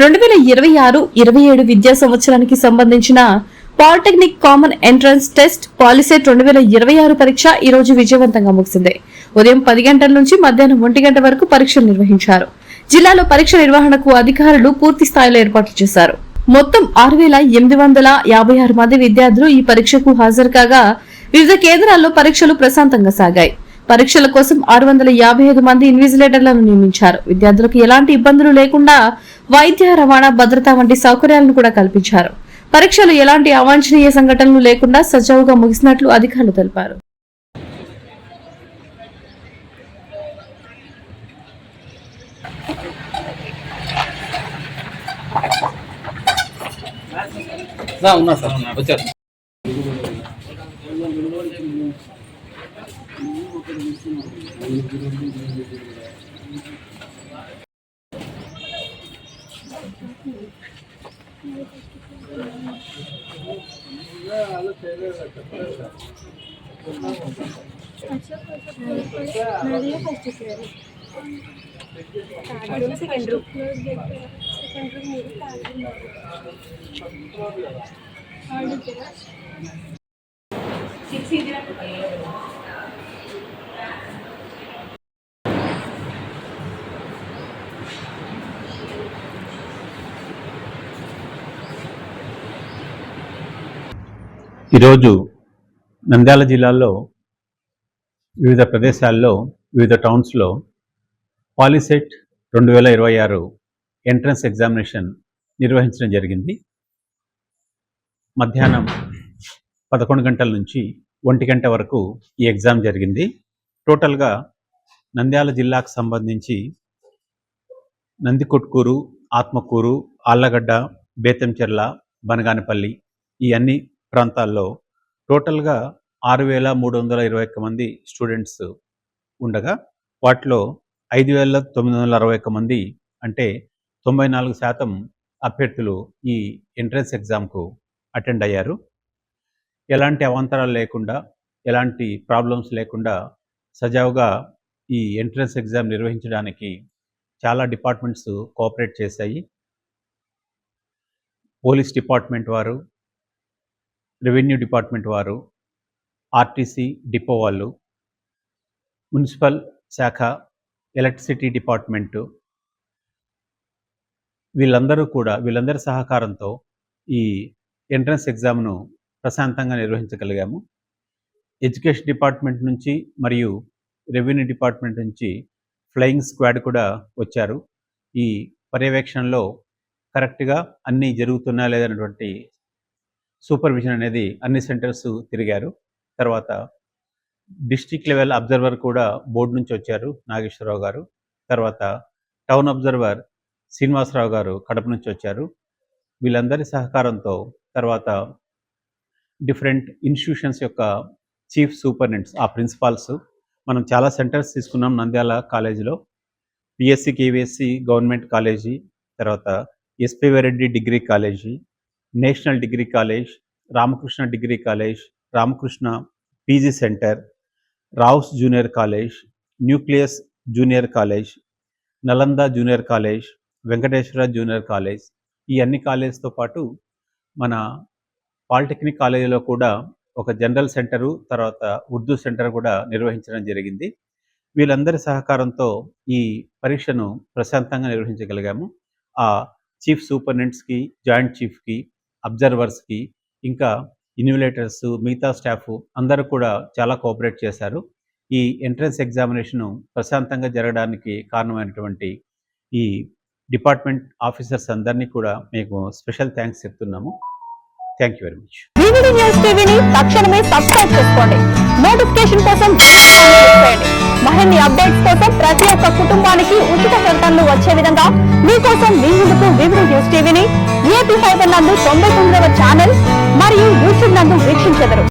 2026-27 విద్యా సంవత్సరానికి సంబంధించిన polytechnic common entrance test POLYCET 2026 పరీక్ష ఈ రోజు విజయవంతంగా ముగిసింది. ఉదయం 10 గంటల నుంచి మధ్యాహ్నం 1 గంట వరకు పరీక్షలు నిర్వహించారు. జిల్లాలో పరీక్ష నిర్వహణకు అధికారులు పూర్తి స్థాయిలో ఏర్పాట్లు చేశారు. మొత్తం 6,856 మంది విద్యార్థులు ఈ పరీక్షకు హాజరు కాగా వివిధ కేంద్రాల్లో పరీక్షలు ప్రశాంతంగా సాగాయి. పరీక్షల కోసం 655 మంది ఇన్విజిలేటర్లను నియమించారు. విద్యార్థులకు ఎలాంటి ఇబ్బందులు లేకుండా వైద్య, రవాణా, భద్రత వంటి సౌకర్యాలను కూడా కల్పించారు. పరీక్షలు ఎలాంటి అవాంఛనీయ సంఘటనలు లేకుండా సజావుగా ముగిసినట్లు అధికారులు తెలిపారు. ఈరోజు నంద్యాల జిల్లాలో వివిధ ప్రదేశాల్లో వివిధ టౌన్స్లో పాలిసెట్ 2026 ఎంట్రన్స్ ఎగ్జామినేషన్ నిర్వహించడం జరిగింది. మధ్యాహ్నం 11 గంటల నుంచి 1 గంట వరకు ఈ ఎగ్జామ్ జరిగింది. టోటల్గా నంద్యాల జిల్లాకు సంబంధించి నందికొట్కూరు, ఆత్మకూరు, ఆళ్లగడ్డ, బేతంచెర్ల, బనగానపల్లి ఈ అన్ని ప్రాంతాల్లో టోటల్గా 6,321 మంది స్టూడెంట్స్ ఉండగా వాటిలో 5,961 మంది అంటే 94% అభ్యర్థులు ఈ ఎంట్రన్స్ ఎగ్జామ్కు అటెండ్ అయ్యారు. ఎలాంటి అవాంతరాలు లేకుండా, ఎలాంటి ప్రాబ్లమ్స్ లేకుండా సజావుగా ఈ ఎంట్రన్స్ ఎగ్జామ్ నిర్వహించడానికి చాలా డిపార్ట్మెంట్స్ కోఆపరేట్ చేశాయి. పోలీస్ డిపార్ట్మెంట్ వారు, రెవెన్యూ డిపార్ట్మెంట్ వారు, ఆర్టీసీ డిపో వాళ్ళు, మున్సిపల్ శాఖ, ఎలక్ట్రిసిటీ డిపార్ట్మెంటు వీళ్ళందరి సహకారంతో ఈ ఎంట్రన్స్ ఎగ్జామ్ను ప్రశాంతంగా నిర్వహించగలిగాము. ఎడ్యుకేషన్ డిపార్ట్మెంట్ నుంచి మరియు రెవెన్యూ డిపార్ట్మెంట్ నుంచి ఫ్లయింగ్ స్క్వాడ్ కూడా వచ్చారు. ఈ పర్యవేక్షణలో కరెక్ట్గా అన్నీ జరుగుతున్నా లేదన్నటువంటి సూపర్విజన్ అనేది అన్ని సెంటర్స్ తిరిగారు. తర్వాత డిస్ట్రిక్ట్ లెవెల్ అబ్జర్వర్ కూడా బోర్డు నుంచి వచ్చారు, నాగేశ్వరరావు గారు. తర్వాత టౌన్ అబ్జర్వర్ శ్రీనివాసరావు గారు కడప నుంచి వచ్చారు. వీళ్ళందరి సహకారంతో తర్వాత డిఫరెంట్ ఇన్స్టిట్యూషన్స్ యొక్క చీఫ్ సూపరింటెండెంట్స్, ఆ ప్రిన్సిపాల్స్, మనం చాలా సెంటర్స్ తీసుకున్నాం నంద్యాల కాలేజీలో. పిఎస్సి కేవీఎస్సి గవర్నమెంట్ కాలేజీ, తర్వాత SPV Reddy degree college, national degree college, Ramakrishna degree college, Ramakrishna PG centre, Rao's junior college, nucleus junior college, Nalanda junior college, Venkateswara junior college, ఈ అన్ని కాలేజ్తో పాటు మన పాలిటెక్నిక్ కాలేజీలో కూడా ఒక జనరల్ సెంటరు, తర్వాత ఉర్దూ సెంటర్ కూడా నిర్వహించడం జరిగింది. వీళ్ళందరి సహకారంతో ఈ పరీక్షను ప్రశాంతంగా నిర్వహించగలిగాము. ఆ చీఫ్ సూపరింటెండెంట్స్కి, జాయింట్ చీఫ్కి, అబ్జర్వర్స్కి, ఇంకా ఇన్విజిలేటర్స్, మిగతా స్టాఫ్ అందరూ కూడా చాలా కోఆపరేట్ చేశారు. ఈ ఎంట్రన్స్ ఎగ్జామినేషను ప్రశాంతంగా జరగడానికి కారణమైనటువంటి ఈ డిపార్ట్మెంట్ ఆఫీసర్స్ అందరినీ కూడా మీకు స్పెషల్ థ్యాంక్స్ చెప్తున్నాము. Thank you very much. VVD news టీవీని తక్షణమే సబ్స్క్రైబ్ చేసుకోండి. నోటిఫికేషన్ కోసం మరిన్ని అప్డేట్స్ కోసం ప్రతి ఒక్క కుటుంబానికి ఉచిత ప్రకటనలు వచ్చే విధంగా మీకోసం మీ ముందుకు వివిడి న్యూస్ టీవీని ఏపీ ఫైబర్ నందు 99వ ఛానల్ మరియు యూట్యూబ్ నందు వీక్షించెదరు.